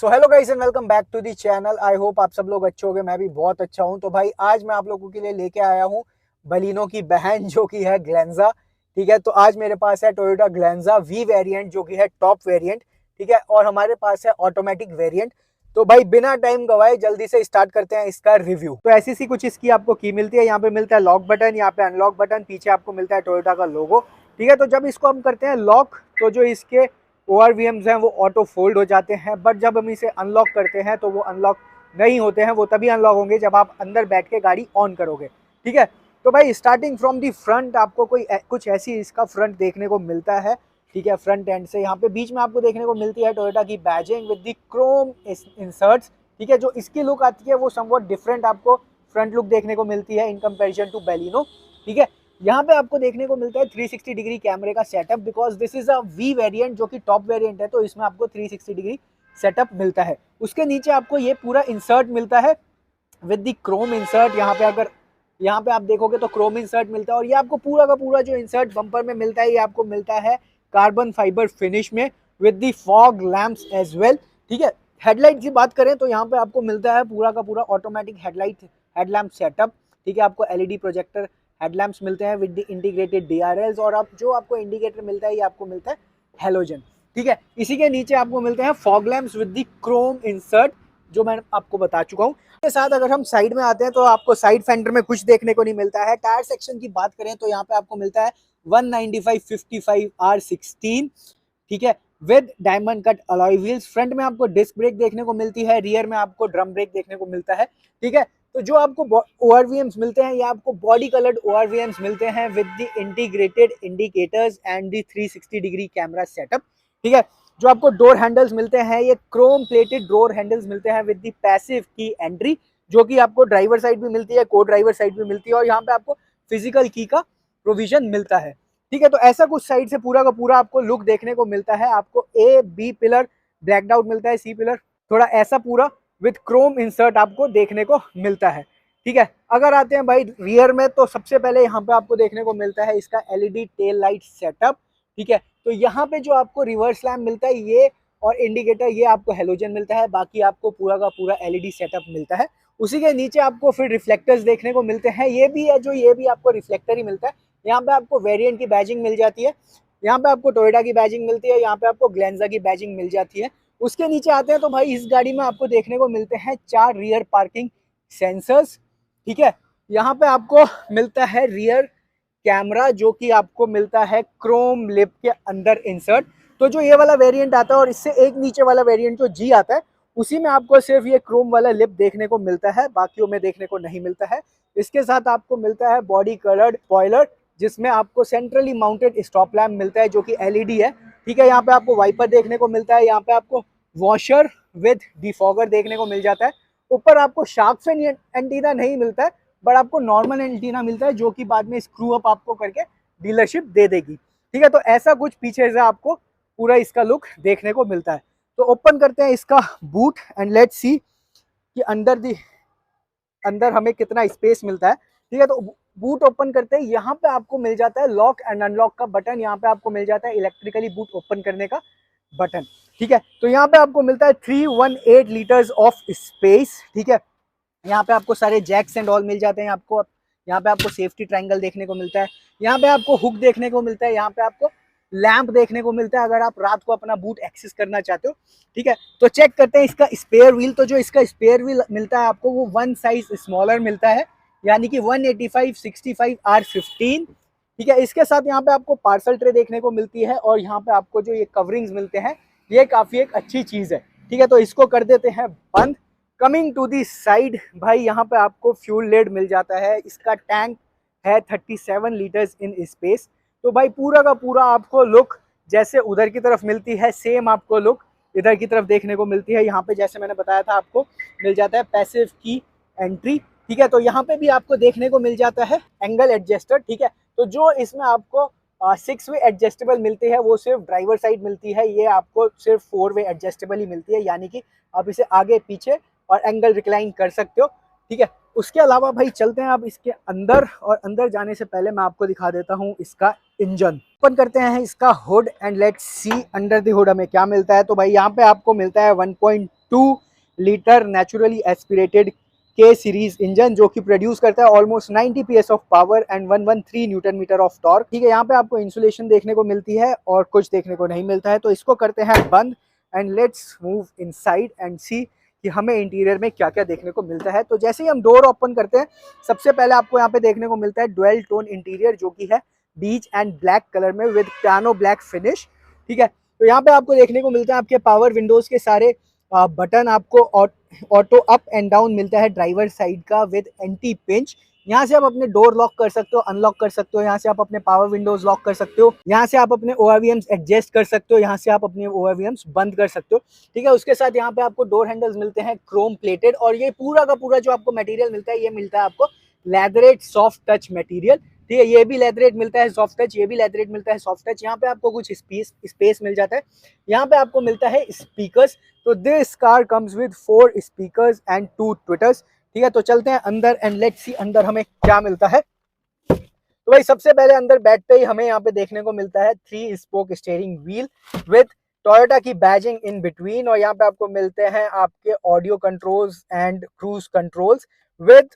So hello guys and welcome back to the channel. I hope आप सब लोग अच्छे होंगे, मैं भी बहुत अच्छा हूं। तो भाई आज मैं आप लोगों के लिए लेके आया हूं बलिनो की बहन जो कि है ग्लेंजा। ठीक है, तो आज मेरे पास है टोयोटा ग्लेंजा वी वेरिएंट जो कि है टॉप वेरिएंट। ठीक है, और हमारे पास है ऑटोमेटिक वेरिएंट। तो भाई बिना टाइम गवाए जल्दी से स्टार्ट करते हैं इसका रिव्यू। तो ऐसी सी कुछ इसकी आपको की मिलती है। यहाँ पे मिलता है लॉक बटन, यहाँ पे अनलॉक बटन, पीछे आपको मिलता है टोयोटा का लोगो। ठीक है, तो जब इसको हम करते हैं लॉक तो जो इसके ORVMs हैं वो ऑटो फोल्ड हो जाते हैं, बट जब हम इसे अनलॉक करते हैं तो वो अनलॉक नहीं होते हैं। वो तभी अनलॉक होंगे जब आप अंदर बैठ के गाड़ी ऑन करोगे। ठीक है, तो भाई स्टार्टिंग फ्रॉम दी फ्रंट आपको कुछ ऐसी इसका फ्रंट देखने को मिलता है। ठीक है, फ्रंट एंड से यहाँ पे बीच में आपको देखने को मिलती है टोयोटा की badging with the Chrome inserts. ठीक है, जो इसकी लुक आती है वो समवॉट डिफरेंट आपको फ्रंट लुक देखने को मिलती है इन कंपेरिजन टू बेलिनो। ठीक है, यहाँ पे आपको देखने को मिलता है 360 डिग्री कैमरे का setup, because this is a we variant जो कि टॉप वेरिएंट है, तो इसमें आपको 360 डिग्री सेटअप मिलता है। उसके नीचे आपको ये पूरा इंसर्ट मिलता है विद द क्रोम इंसर्ट। यहाँ पे आप देखोगे तो क्रोम इंसर्ट मिलता है, और ये आपको पूरा का पूरा जो इंसर्ट बम्पर में मिलता है ये आपको मिलता है कार्बन फाइबर फिनिश में with the fog lamps as well. ठीक है, हेडलाइट की बात करें तो यहाँ पे आपको मिलता है पूरा का पूरा ऑटोमेटिक हेडलैम्प सेटअप। ठीक है, आपको LED प्रोजेक्टर हेडलैम्प्स मिलते हैं विद द इंटीग्रेटेड DRLs, और आप जो आपको इंडिकेटर मिलता है ये आपको मिलता है हेलोजन। ठीक है, इसी के नीचे आपको मिलते हैं fog lamps with the Chrome insert जो मैं आपको बता चुका हूँ। के साथ अगर हम साइड में आते हैं तो आपको साइड फेंडर में कुछ देखने को नहीं मिलता है। टायर सेक्शन की बात करें तो यहाँ पे आपको मिलता है 195/55 R16। ठीक है, with diamond cut alloy wheels. Front में आपको डिस्क ब्रेक देखने को मिलती है, रियर में आपको ड्रम ब्रेक देखने को मिलता है। ठीक है, तो जो आपको ORVMs मिलते हैं ये आपको बॉडी कलर्ड ORVMs मिलते हैं with the integrated indicators and the 360 degree camera setup. ठीक है, जो आपको डोर हैंडल्स मिलते हैं ये क्रोम प्लेटेड डोर हैंडल्स मिलते हैं विद द पैसिव की एंट्री, जो कि आपको ड्राइवर साइड भी मिलती है, को ड्राइवर साइड भी मिलती है, और यहाँ पे आपको फिजिकल की का प्रोविजन मिलता है। ठीक है, तो ऐसा कुछ साइड से पूरा का पूरा आपको लुक देखने को मिलता है। आपको A-B पिलर ब्लैकड आउट मिलता है, C पिलर थोड़ा ऐसा पूरा विद क्रोम इंसर्ट आपको देखने को मिलता है। ठीक है, अगर आते हैं भाई रियर में तो सबसे पहले यहाँ पे आपको देखने को मिलता है इसका LED टेल लाइट सेटअप। ठीक है, तो यहाँ पे जो आपको रिवर्स लैम्प मिलता है ये और इंडिकेटर ये आपको हेलोजन मिलता है, बाकी आपको पूरा का पूरा LED सेटअप मिलता है। उसी के नीचे आपको फिर रिफ्लेक्टर्स देखने को मिलते हैं, ये भी है जो ये भी आपको रिफ्लेक्टर ही मिलता है। यहाँ पे आपको वेरिएंट की बैजिंग मिल जाती है, यहाँ पे आपको टोयोटा की बैजिंग मिलती है, यहाँ पे आपको ग्लेंजा की बैजिंग मिल जाती है। उसके नीचे आते हैं तो भाई इस गाड़ी में आपको देखने को मिलते हैं 4 रियर पार्किंग सेंसर्स। ठीक है, यहाँ पे आपको मिलता है रियर कैमरा जो कि आपको मिलता है क्रोम लिप के अंदर इंसर्ट। तो जो ये वाला वेरिएंट आता है और इससे एक नीचे वाला वेरिएंट जो जी आता है उसी में आपको सिर्फ ये क्रोम वाला लिप देखने को मिलता है, बाकियों में देखने को नहीं मिलता है। इसके साथ आपको मिलता है बॉडी कलर्ड स्पॉइलर जिसमें आपको सेंट्रली माउंटेड स्टॉप लैम्प मिलता है जो कि LED है। ठीक है, यहाँ पे आपको वाइपर देखने को मिलता है, यहाँ पे आपको वॉशर विद डिफॉगर देखने को मिल जाता है। ऊपर आपको शार्क फिन एंटीना नहीं मिलता है, बट आपको नॉर्मल एंटीना मिलता है जो कि बाद में स्क्रू अप आपको करके डीलरशिप दे देगी। ठीक है, तो ऐसा कुछ पीछे से आपको पूरा इसका लुक देखने को मिलता है। तो ओपन करते हैं इसका बूट एंड लेट्स सी कि अंदर हमें कितना स्पेस मिलता है। ठीक है, तो बूट ओपन करते हैं, यहाँ पे आपको मिल जाता है लॉक एंड अनलॉक का बटन, यहाँ पे आपको मिल जाता है इलेक्ट्रिकली बूट ओपन करने का बटन। ठीक है, तो यहाँ पे आपको मिलता है 318 लीटर्स ऑफ स्पेस। ठीक है, यहाँ पे आपको सारे जैक्स एंड ऑल मिल जाते हैं। आपको यहाँ पे आपको सेफ्टी ट्रायंगल देखने को मिलता है, यहाँ पे आपको हुक देखने को मिलता है, यहाँ पे आपको लैंप देखने को मिलता है अगर आप रात को अपना बूट एक्सेस करना चाहते हो। ठीक है, तो चेक करते हैं इसका स्पेयर व्हील। तो जो इसका स्पेयर व्हील मिलता है आपको वो 1 साइज स्मॉलर मिलता है, यानी कि 185/65 R15। ठीक है, इसके साथ यहाँ पे आपको पार्सल ट्रे देखने को मिलती है, और यहाँ पे आपको जो ये कवरिंग्स मिलते हैं ये काफ़ी एक अच्छी चीज़ है। ठीक है, तो इसको कर देते हैं बंद। कमिंग टू दी साइड भाई यहाँ पे आपको फ्यूल लेड मिल जाता है, इसका टैंक है 37 लीटर्स इन स्पेस। तो भाई पूरा का पूरा आपको लुक जैसे उधर की तरफ मिलती है सेम आपको लुक इधर की तरफ देखने को मिलती है। यहाँ पे जैसे मैंने बताया था आपको मिल जाता है पैसिव की एंट्री। ठीक है, तो यहाँ पे भी आपको देखने को मिल जाता है एंगल एडजस्टर। ठीक है, तो जो इसमें आपको 6 वे एडजस्टेबल मिलती है वो सिर्फ ड्राइवर साइड मिलती है, ये आपको सिर्फ 4 वे एडजस्टेबल ही मिलती है, यानी कि आप इसे आगे पीछे और एंगल रिक्लाइन कर सकते हो। ठीक है, उसके अलावा भाई चलते हैं अब इसके अंदर, और अंदर जाने से पहले मैं आपको दिखा देता हूँ इसका इंजन। ओपन करते हैं इसका hood and let's see under the hood हमें क्या मिलता है। तो भाई यहाँ पे आपको मिलता है 1.2 litre naturally aspirated K series engine, जो कि प्रोड्यूस करता है almost 90 PS of power and 113 newton metre of torque. ठीक है, यहाँ पे आपको इंसुलेशन देखने को मिलती है और कुछ देखने को नहीं मिलता है। तो इसको करते हैं बंद and let's move inside and see कि हमें इंटीरियर में क्या क्या देखने को मिलता है। तो जैसे ही हम डोर ओपन करते हैं, सबसे पहले आपको यहाँ पे देखने को मिलता है डुअल टोन इंटीरियर, जो कि है बीच एंड ब्लैक कलर में विद पियानो ब्लैक फिनिश। ठीक है, तो यहाँ पे आपको देखने को मिलता है आपके पावर विंडोज के सारे बटन आपको ऑटो अप एंड डाउन मिलता है ड्राइवर साइड का विद एंटी पिंच। यहाँ से आप अपने डोर लॉक कर सकते हो, अनलॉक कर सकते हो, यहाँ से आप अपने पावर विंडोज लॉक कर सकते हो, यहाँ से आप अपने ORVMs एडजस्ट कर सकते हो, यहाँ से आप अपने ORVMs बंद कर सकते हो। ठीक है, उसके साथ यहाँ पे आपको डोर हैंडल्स मिलते हैं क्रोम प्लेटेड, और ये पूरा का पूरा जो आपको मटेरियल मिलता है, ये मिलता है आपको लेदरेट सॉफ्ट टच मटेरियल। ठीक है, ये भी लेदरेट मिलता है सॉफ्ट टच, ये भी लेदरेट मिलता है सॉफ्ट टच। यहाँ पे आपको कुछ स्पेस मिल जाता है, यहाँ पे आपको मिलता है स्पीकर्स। तो this car comes with 4 speakers and 2 tweeters. ठीक है, तो चलते हैं अंदर एंड लेट्स सी अंदर हमें क्या मिलता है। तो भाई सबसे पहले अंदर बैठते ही हमें यहाँ पे देखने को मिलता है 3 spoke steering wheel with Toyota की बैजिंग इन बिटवीन, और यहाँ पे आपको मिलते हैं आपके audio controls and cruise controls with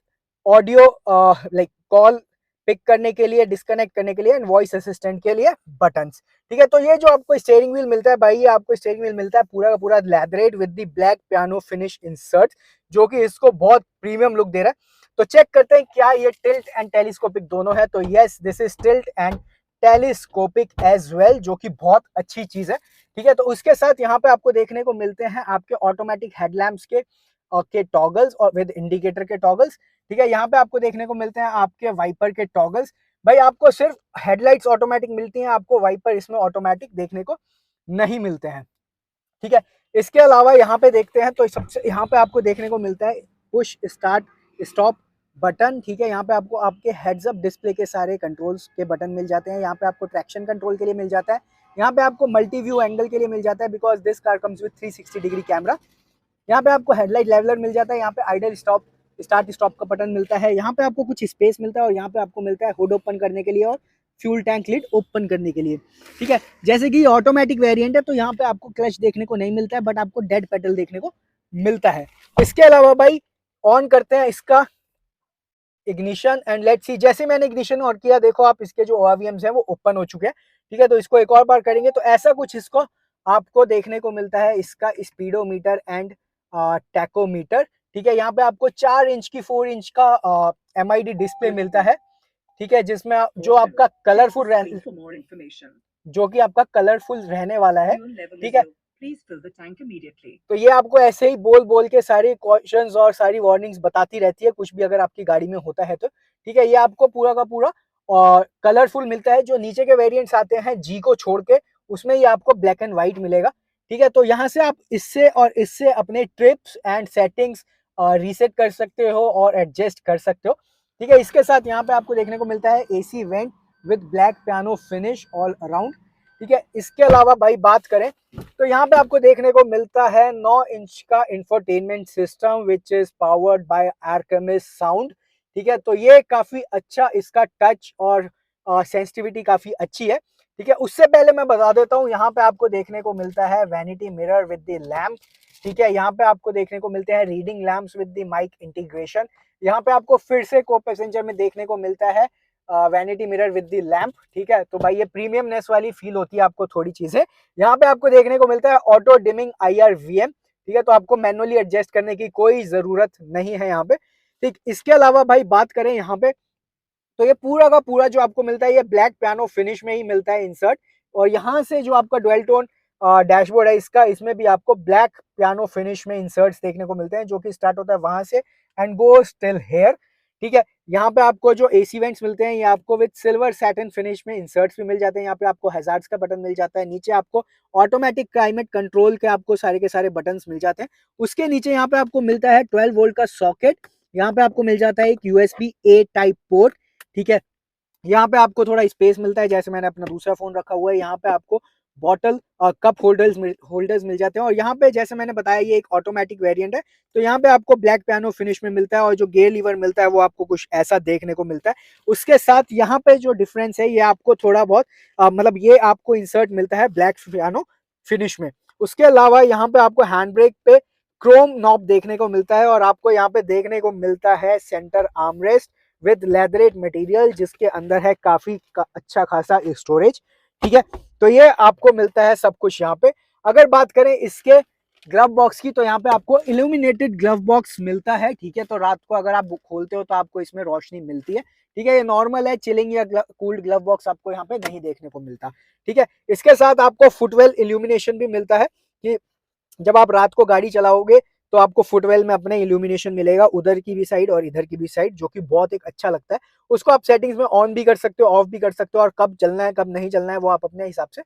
audio like call pick करने के लिए, डिस्कनेक्ट करने के लिए एंड वॉइस असिस्टेंट के लिए बटन्स। ठीक है, तो ये जो आपको स्टीयरिंग व्हील मिलता है भाई, ये आपको स्टीयरिंग व्हील मिलता है पूरा का पूरा leatherette with the black piano finish insert, जो कि इसको बहुत प्रीमियम लुक दे रहा है। तो चेक करते हैं क्या ये टिल्ट एंड टेलीस्कोपिक दोनों है। तो yes, this is tilt and telescopic as well, जो कि बहुत अच्छी चीज है। ठीक है, तो उसके साथ यहाँ पे आपको देखने को मिलते हैं आपके ऑटोमेटिक हेडलैम्प्स के टॉगल्स और विद इंडिकेटर के टॉगल्स। ठीक है, यहाँ पे आपको देखने को मिलते हैं आपके वाइपर के टॉगल्स। भाई आपको सिर्फ हेडलाइट्स ऑटोमेटिक मिलती हैं, आपको वाइपर इसमें ऑटोमेटिक देखने को नहीं मिलते हैं। ठीक है, इसके अलावा यहाँ पे देखते हैं तो सबसे यहाँ पे आपको देखने को मिलता है पुश स्टार्ट स्टॉप बटन। ठीक है, यहाँ पे आपको आपके हेड्स अप डिस्प्ले के सारे कंट्रोल्स के बटन मिल जाते हैं। यहाँ पे आपको ट्रैक्शन कंट्रोल के लिए मिल जाता है, यहाँ पे आपको मल्टी व्यू एंगल के लिए मिल जाता है because this car comes with 360 degree camera. यहाँ पे आपको हेडलाइट लेवलर मिल जाता है, यहाँ पे आइडल स्टॉप स्टार्ट स्टॉप का बटन मिलता है, यहाँ पे आपको कुछ स्पेस मिलता है, और यहाँ पे आपको मिलता है हुड ओपन करने के लिए और फ्यूल टैंक लिड ओपन करने के लिए। ठीक है, जैसे कि ऑटोमेटिक वेरिएंट है तो यहाँ पे आपको क्लच देखने को नहीं मिलता है, बट आपको डेड पेडल देखने को मिलता है। इसके अलावा भाई ऑन करते हैं इसका इग्निशन एंड लेट्स सी। जैसे मैंने इग्निशन ऑन किया, देखो आप इसके जो ORVMs हैं वो ओपन हो चुके हैं। ठीक है, तो इसको एक और बार करेंगे तो ऐसा कुछ इसको आपको देखने को मिलता है, इसका स्पीडोमीटर एंड टैकोमीटर। ठीक है, यहाँ पे आपको 4 इंच की 4 इंच का MID डिस्प्ले मिलता है। ठीक है, जिसमें जो आपका कलरफुल जो कि आपका कलरफुल रहने वाला है। ठीक है, तो ये आपको ऐसे ही बोल बोल के सारी क्वेश्चंस और सारी वार्निंग्स बताती रहती है, कुछ भी अगर आपकी गाड़ी में होता है तो। ठीक है, ये आपको पूरा का पूरा कलरफुल मिलता है। जो नीचे के वेरिएंट्स आते हैं जी को छोड़ के, उसमें ये आपको ब्लैक एंड व्हाइट मिलेगा। ठीक है, तो यहाँ से आप इससे और इससे अपने ट्रिप्स एंड सेटिंग्स रीसेट कर सकते हो और एडजस्ट कर सकते हो। ठीक है, इसके साथ यहाँ पे आपको देखने को मिलता है AC went with black piano finish all around. ठीक है, इसके अलावा भाई बात करें तो यहाँ पे आपको देखने को मिलता है 9 इंच का infotainment system which is powered by Arkamys sound. ठीक है, तो ये काफी अच्छा, इसका टच और सेंसिटिविटी काफी अच्छी है। ठीक है, उससे पहले मैं बता देता हूँ, यहाँ पे आपको देखने को मिलता है vanity mirror with the lamp. ठीक है, यहाँ पे आपको देखने को मिलते हैं reading lamps with the mic integration. यहाँ पे आपको फिर से को पैसेंजर में देखने को मिलता है vanity mirror with the lamp. ठीक है, तो भाई ये प्रीमियमनेस वाली फील होती है आपको थोड़ी चीजें। यहाँ पे आपको देखने को मिलता है ऑटो डिमिंग IRVM। ठीक है, तो आपको मैनुअली एडजस्ट करने की कोई जरूरत नहीं है यहाँ पे। ठीक, इसके अलावा भाई बात करें यहाँ पे तो ये पूरा का पूरा जो आपको मिलता है ये ब्लैक पियानो फिनिश में ही मिलता है इंसर्ट, और यहाँ से जो आपका डुअल टोन डैशबोर्ड है इसका, इसमें भी आपको ब्लैक पियानो फिनिश में इंसर्ट्स देखने को मिलते हैं, जो कि स्टार्ट होता है वहां से एंड गोज टिल हेयर। ठीक है, यहाँ पे आपको जो AC वेंट्स मिलते हैं ये आपको विद सिल्वर सैटिन फिनिश में इंसर्ट्स भी मिल जाते हैं। यहाँ पे आपको हैजार्ड्स का बटन मिल जाता है, नीचे आपको ऑटोमेटिक क्लाइमेट कंट्रोल के आपको सारे के सारे बटन्स मिल जाते हैं। उसके नीचे यहाँ पे आपको मिलता है 12 वोल्ट का सॉकेट, यहाँ पे आपको मिल जाता है एक USB-A टाइप पोर्ट। ठीक है, यहाँ पे आपको थोड़ा स्पेस मिलता है, जैसे मैंने अपना दूसरा फोन रखा हुआ है, यहाँ पे आपको बॉटल कप होल्डर्स मिल जाते हैं। और यहाँ पे जैसे मैंने बताया ये एक ऑटोमेटिक वेरिएंट है, तो यहाँ पे आपको ब्लैक पियानो फिनिश में मिलता है और जो गियर लीवर मिलता है वो आपको कुछ ऐसा देखने को मिलता है। उसके साथ यहाँ पे जो डिफरेंस है ये आपको थोड़ा बहुत मतलब ये आपको इंसर्ट मिलता है ब्लैक पियानो फिनिश में। उसके अलावा यहाँ पे आपको हैंड ब्रेक पे क्रोम नॉब देखने को मिलता है और आपको यहाँ पे देखने को मिलता है centre armrest with leatherette material जिसके अंदर है काफी अच्छा खासा स्टोरेज। ठीक है, तो ये आपको मिलता है सब कुछ यहाँ पे। अगर बात करें इसके ग्लव बॉक्स की तो यहाँ पे आपको इल्यूमिनेटेड ग्लव बॉक्स मिलता है। ठीक है, तो रात को अगर आप खोलते हो तो आपको इसमें रोशनी मिलती है। ठीक है, ये नॉर्मल है, चिलिंग या कूल्ड ग्लव बॉक्स आपको यहाँ पे नहीं देखने को मिलता। ठीक है, इसके साथ आपको फुटवेल इल्यूमिनेशन भी मिलता है कि जब आप रात को गाड़ी चलाओगे तो आपको फुटवेल में अपने इल्यूमिनेशन मिलेगा, उधर की भी साइड और इधर की भी साइड, जो कि बहुत एक अच्छा लगता है। उसको आप सेटिंग्स में ऑन भी कर सकते हो, ऑफ भी कर सकते हो, और कब चलना है कब नहीं चलना है वो आप अपने हिसाब से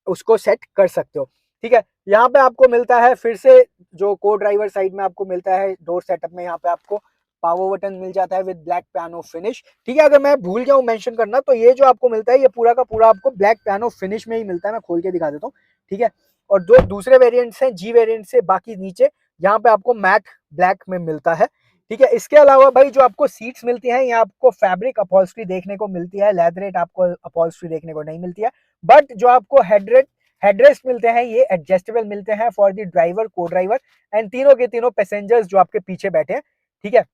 उसको सेट कर सकते हो। ठीक है, यहाँ पे आपको मिलता है फिर से जो को ड्राइवर साइड में आपको मिलता है डोर सेटअप में, यहाँ पे आपको पावर बटन मिल जाता है विद ब्लैक पियानो फिनिश। ठीक है, अगर मैं भूल जाऊं मेंशन करना तो ये जो आपको मिलता है ये पूरा का पूरा आपको ब्लैक पियानो फिनिश में ही मिलता है। मैं खोल के दिखा देता हूँ। ठीक है, और जो दूसरे वेरिएंट्स हैं जी वेरिएंट से बाकी नीचे यहाँ पे आपको मैट ब्लैक में मिलता है। ठीक है, इसके अलावा भाई जो आपको सीट्स मिलती हैं ये आपको फैब्रिक अपॉल्स्ट्री देखने को मिलती है, लेदरेट आपको अपॉल्स्ट्री देखने को नहीं मिलती है। बट जो आपको हेडरेस्ट मिलते हैं ये एडजस्टेबल मिलते हैं फॉर द ड्राइवर, को ड्राइवर एंड तीनों के तीनों पैसेंजर्स जो आपके पीछे बैठे हैं। ठीक है,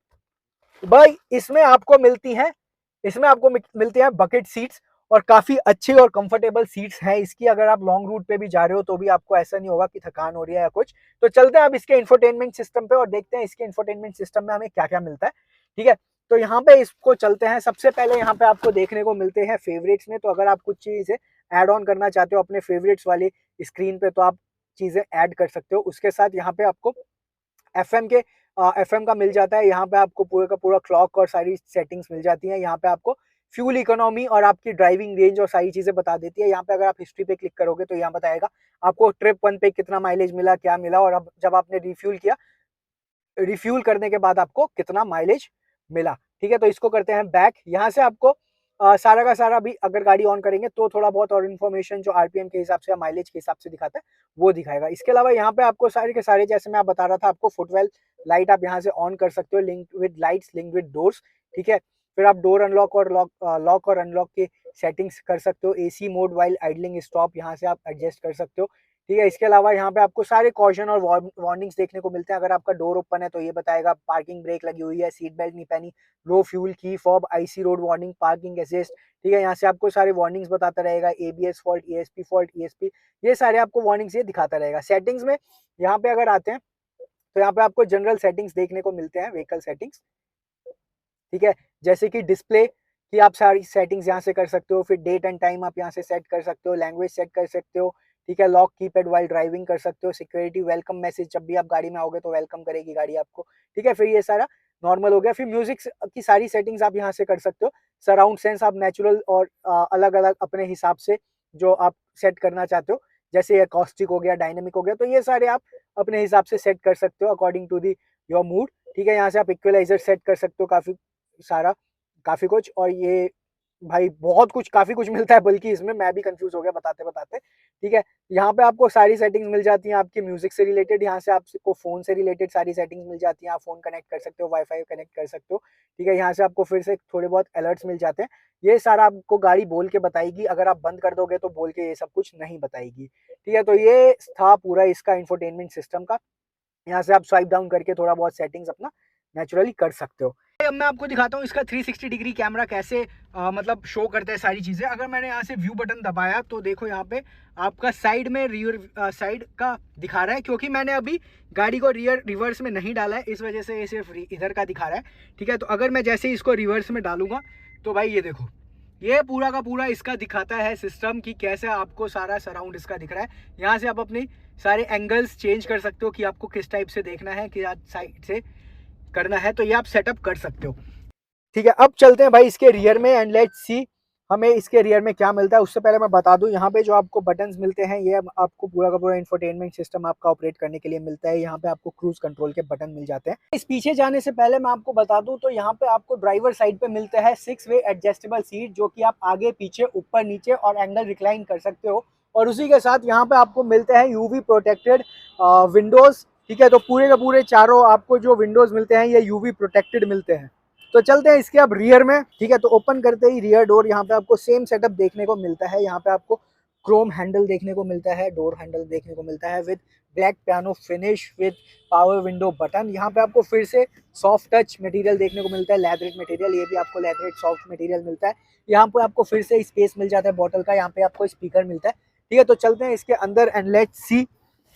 भाई इसमें आपको मिलती हैं बकेट सीट्स और काफी अच्छी और कंफर्टेबल सीट्स हैं इसकी। अगर आप लॉन्ग रूट पे भी जा रहे हो तो भी आपको ऐसा नहीं होगा कि थकान हो रही है या कुछ। तो चलते हैं अब इसके इंफोटेनमेंट सिस्टम पे और देखते हैं इसके इंफोटेनमेंट सिस्टम में हमें क्या क्या मिलता है। ठीक है, तो यहाँ पे इसको चलते हैं। सबसे पहले यहाँ पे आपको देखने को मिलते हैं फेवरेट्स में, तो अगर आप कुछ चीजें ऐड ऑन करना चाहते हो अपने फेवरेट्स वाली स्क्रीन पे तो आप चीजें ऐड कर सकते हो। उसके साथ यहाँ पे आपको एफएम का मिल जाता है, यहाँ पे आपको पूरे का पूरा क्लॉक और सारी सेटिंग्स मिल जाती हैं। यहाँ पे आपको फ्यूल इकोनॉमी और आपकी ड्राइविंग रेंज और सारी चीजें बता देती है। यहाँ पे अगर आप हिस्ट्री पे क्लिक करोगे तो यहाँ बताएगा आपको ट्रिप 1 पे कितना माइलेज मिला, क्या मिला, और अब जब आपने रिफ्यूल करने के बाद आपको कितना माइलेज मिला। ठीक है, तो इसको करते हैं बैक। यहाँ से आपको सारा का सारा भी अगर गाड़ी ऑन करेंगे तो थोड़ा बहुत और इन्फॉर्मेशन जो आरपीएम के हिसाब से या माइलेज के हिसाब से दिखाता है वो दिखाएगा। इसके अलावा यहाँ पे आपको सारे के सारे जैसे मैं आप बता रहा था आपको फुटवेल लाइट आप यहाँ से ऑन कर सकते हो, link with lights, link with doors. ठीक है, फिर आप डोर अनलॉक और लॉक और अनलॉक की सेटिंग्स कर सकते हो। AC mode while idling stop यहाँ से आप एडजस्ट कर सकते हो। ठीक है, इसके अलावा यहाँ पे आपको सारे कॉशन और वार्निंग्स देखने को मिलते हैं। अगर आपका डोर ओपन है तो ये बताएगा पार्किंग ब्रेक लगी हुई है, सीट बेल्ट नहीं पहनी, लो fuel key fob, IC road warning, parking assist. ठीक है, यहाँ से आपको सारे वार्निंग्स बताता रहेगा, एबीएस फॉल्ट, ईएसपी, ये सारे आपको वार्निंग्स ये दिखाता रहेगा। सेटिंग्स में यहाँ पे अगर आते हैं तो यहाँ पे आपको जनरल सेटिंग्स देखने को मिलते हैं, व्हीकल सेटिंग्स। ठीक है, जैसे कि डिस्प्ले की आप सारी सेटिंग्स यहाँ से कर सकते हो, फिर डेट एंड टाइम आप यहाँ से सेट कर सकते हो, लैंग्वेज सेट कर सकते हो। ठीक है, लॉक कीपैड वाइल ड्राइविंग कर सकते हो, सिक्योरिटी वेलकम मैसेज, जब भी आप गाड़ी में आओगे तो वेलकम करेगी गाड़ी आपको। ठीक है, फिर ये सारा नॉर्मल हो गया। फिर म्यूजिक की सारी सेटिंग्स आप यहाँ से कर सकते हो। सराउंड सेंस आप नेचुरल और अलग अलग अपने हिसाब से जो आप सेट करना चाहते हो, जैसे एकॉस्टिक हो गया, डायनेमिक हो गया, तो ये सारे आप अपने हिसाब से सेट कर सकते हो according to the your mood. ठीक है, यहाँ से आप इक्वलाइजर सेट कर सकते हो, काफी कुछ। और ये भाई बहुत कुछ काफी कुछ मिलता है, बल्कि इसमें मैं भी कंफ्यूज हो गया बताते बताते। ठीक है, यहाँ पे आपको सारी सेटिंग्स मिल जाती हैं आपकी म्यूजिक से रिलेटेड, यहाँ से आपको फोन से रिलेटेड सारी सेटिंग्स मिल जाती हैं। आप फोन कनेक्ट कर सकते हो, वाईफाई कनेक्ट कर सकते हो। ठीक है, यहाँ से आपको फिर से थोड़े बहुत अलर्ट्स मिल जाते हैं। ये सारा आपको गाड़ी बोल के बताएगी, अगर आप बंद कर दोगे तो बोल के ये सब कुछ नहीं बताएगी। ठीक है, तो ये था पूरा इसका इंफोटेनमेंट सिस्टम का। यहाँ से आप स्वाइप डाउन करके थोड़ा बहुत सेटिंग्स अपना नेचुरली कर सकते हो। अब मैं आपको दिखाता हूँ इसका 360 डिग्री कैमरा कैसे मतलब शो करता है सारी चीज़ें। अगर मैंने यहाँ से व्यू बटन दबाया तो देखो यहाँ पे आपका साइड में रियर साइड का दिखा रहा है, क्योंकि मैंने अभी गाड़ी को रिवर्स में नहीं डाला है, इस वजह से ये सिर्फ इधर का दिखा रहा है। ठीक है, तो अगर मैं जैसे इसको रिवर्स में डालूंगा तो भाई ये देखो, ये पूरा का पूरा इसका दिखाता है सिस्टम कि कैसे आपको सारा सराउंड इसका दिख रहा है। यहाँ से आप अपने सारे एंगल्स चेंज कर सकते हो कि आपको किस टाइप से देखना है, कि साइड से करना है, तो ये आप सेटअप कर सकते हो। ठीक है, अब चलते हैं भाई इसके रियर में एंड लेट्स सी हमें इसके रियर में क्या मिलता है। उससे पहले मैं बता दूं यहाँ पे जो आपको बटन्स मिलते हैं ये आपको पूरा का पूरा इंफोटेनमेंट सिस्टम आपका ऑपरेट करने के लिए मिलता है। यहाँ पे आपको क्रूज कंट्रोल के बटन मिल जाते हैं। इस पीछे जाने से पहले मैं आपको बता दूं तो यहाँ पे आपको ड्राइवर साइड पे मिलता है 6 वे एडजस्टेबल सीट, जो कि आप आगे पीछे ऊपर नीचे और एंगल रिक्लाइन कर सकते हो और उसी के साथ यहाँ पे आपको मिलते हैं यूवी प्रोटेक्टेड विंडोज, ठीक है। तो पूरे के पूरे चारों आपको जो विंडोज मिलते हैं ये यूवी प्रोटेक्टेड मिलते हैं। तो चलते हैं इसके अब रियर में, ठीक है। तो ओपन करते ही रियर डोर यहाँ पे आपको सेम सेटअप देखने को मिलता है। यहाँ पे आपको क्रोम हैंडल देखने को मिलता है, डोर हैंडल देखने को मिलता है with black piano finish with power window button. यहाँ पे आपको फिर से सॉफ्ट टच मटेरियल देखने को मिलता है, लेदरेट मटेरियल, ये भी आपको लेदरेट सॉफ्ट मटेरियल मिलता है। यहाँ पे आपको फिर से स्पेस मिल जाता है बॉटल का, यहाँ पे आपको स्पीकर मिलता है, ठीक है। तो चलते हैं इसके अंदर एंड लेट्स सी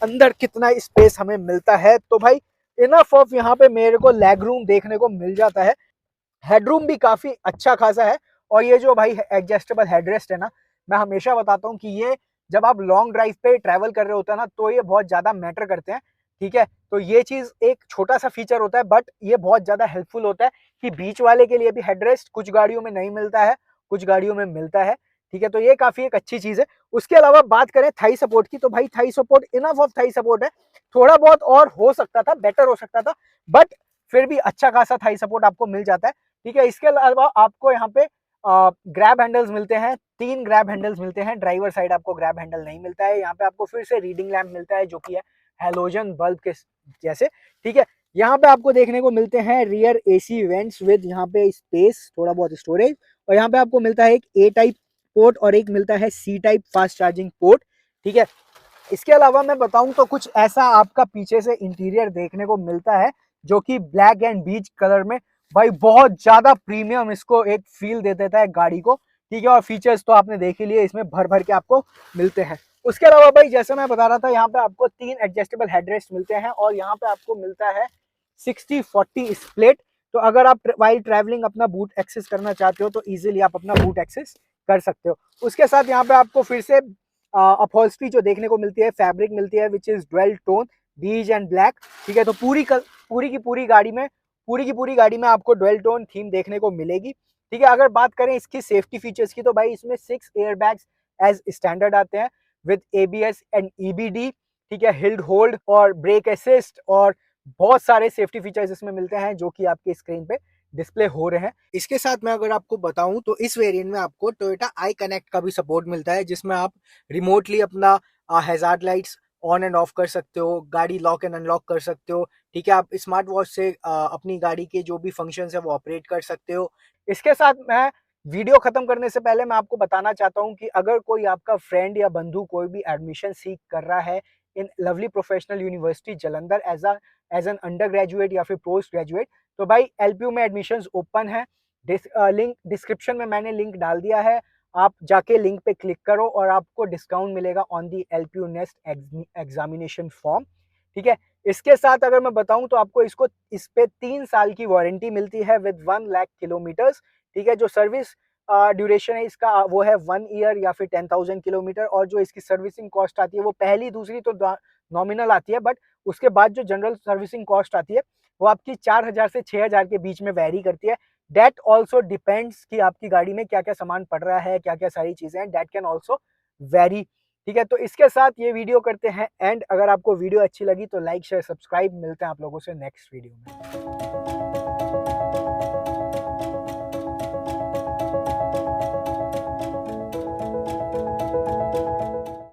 अंदर कितना स्पेस हमें मिलता है। तो भाई इनफ ऑफ यहाँ पे मेरे को लेग रूम देखने को मिल जाता है, हेडरूम भी काफी अच्छा खासा है। और ये जो भाई एडजस्टेबल हेडरेस्ट है ना, मैं हमेशा बताता हूँ कि ये जब आप लॉन्ग ड्राइव पे ट्रैवल कर रहे होते हैं ना, तो ये बहुत ज्यादा मैटर करते हैं, ठीक है। तो ये चीज एक छोटा सा फीचर होता है बट ये बहुत ज्यादा हेल्पफुल होता है कि बीच वाले के लिए भी हेडरेस्ट कुछ गाड़ियों में नहीं मिलता है, कुछ गाड़ियों में मिलता है, ठीक है। तो ये काफी एक अच्छी चीज है। उसके अलावा बात करें थाई सपोर्ट की, तो भाई Thai support enough of thigh support है, थोड़ा बहुत और हो सकता था, बेटर हो सकता था, बट फिर भी अच्छा खासा थाई सपोर्ट आपको मिल जाता है, ठीक है। इसके अलावा आपको यहाँ पे ग्रैब हैंडल्स मिलते हैं, 3 ग्रैब हैंडल्स मिलते हैं। ड्राइवर साइड आपको ग्रैब हैंडल नहीं मिलता है। यहाँ पे आपको फिर से रीडिंग लैंप मिलता है जो कि है हेलोजन बल्ब के जैसे, ठीक है। यहाँ पे आपको देखने को मिलते हैं रियर एसी वेंट्स विद यहाँ पे स्पेस, थोड़ा बहुत स्टोरेज। और यहाँ पे आपको मिलता है एक ए टाइप पोर्ट और एक मिलता है C type fast charging port, ठीक है। इसके अलावा मैं बताऊं तो कुछ ऐसा आपका पीछे से इंटीरियर देखने को मिलता है जो कि ब्लैक एंड बीच कलर में भाई बहुत ज्यादा प्रीमियम इसको एक फील दे देता है गाड़ी को, ठीक है। और फीचर्स तो आपने देख ही लिए, इसमें भर भर के आपको मिलते हैं। उसके अलावा भाई जैसे मैं बता रहा था, यहाँ पे आपको 3 एडजस्टेबल हेडरेस्ट मिलते हैं और यहाँ पे आपको मिलता है 60-40 स्प्लिट। तो अगर आप वाइल ट्रैवलिंग अपना बूट एक्सेस करना चाहते हो तो इजीली आप अपना बूट एक्सेस कर सकते हो। उसके साथ यहाँ पे आपको फिर से अपहोल्स्ट्री जो देखने को मिलती है, फैब्रिक मिलती है विच इज ड्वेल टोन बीज एंड ब्लैक, ठीक है। तो पूरी की पूरी गाड़ी में आपको ड्वेल टोन थीम देखने को मिलेगी, ठीक है। अगर बात करें इसकी सेफ्टी फीचर्स की, तो भाई इसमें 6 एयर बैग्स एज स्टैंडर्ड आते हैं विद एबीएस एंड ईबीडी, ठीक है, हिल्ड होल्ड और ब्रेक असिस्ट और बहुत सारे सेफ्टी फीचर्स इसमें मिलते हैं जो कि आपके स्क्रीन पे डिस्प्ले हो रहे हैं। इसके साथ मैं अगर आपको बताऊं तो इस वेरिएंट में आपको टोयोटा आई कनेक्ट का भी सपोर्ट मिलता है, जिसमें आप रिमोटली अपना hazard lights on end of कर सकते हो, गाड़ी लॉक एंड अनलॉक कर सकते हो, ठीक है। आप स्मार्ट वॉच से अपनी गाड़ी के जो भी फंक्शंस है वो ऑपरेट कर सकते हो। इसके साथ मैं वीडियो खत्म करने से पहले मैं आपको बताना चाहता हूँ कि अगर कोई आपका फ्रेंड या बंधु कोई भी एडमिशन सीख कर रहा है in Lovely Professional University Jalandhar as an under graduate या फिर पोस्ट ग्रेजुएट, तो भाई एलपीयू में एडमिशंस ओपन है। लिंक डिस्क्रिप्शन में मैंने लिंक डाल दिया है, आप जाके लिंक पे क्लिक करो और आपको डिस्काउंट मिलेगा on the LPU nest examination form, ठीक है। इसके साथ अगर मैं बताऊं तो आपको इस पे 3 साल की वारंटी मिलती है विद 1 लाख किलोमीटर्स, ठीक है। जो सर्विस ड्यूरेशन है इसका वो है 1 ईयर या फिर 10,000 किलोमीटर। और जो इसकी सर्विसिंग कॉस्ट आती है वो पहली दूसरी तो नॉमिनल आती है, बट उसके बाद जो जनरल सर्विसिंग कॉस्ट आती है वो आपकी 4,000 से 6,000 के बीच में वेरी करती है। डेट ऑल्सो डिपेंड्स कि आपकी गाड़ी में क्या क्या सामान पड़ रहा है, क्या क्या सारी चीजें हैं, डेट कैन ऑल्सो वेरी, ठीक है। तो इसके साथ ये वीडियो करते हैं एंड अगर आपको वीडियो अच्छी लगी तो लाइक शेयर सब्सक्राइब, मिलते हैं आप लोगों से नेक्स्ट वीडियो में।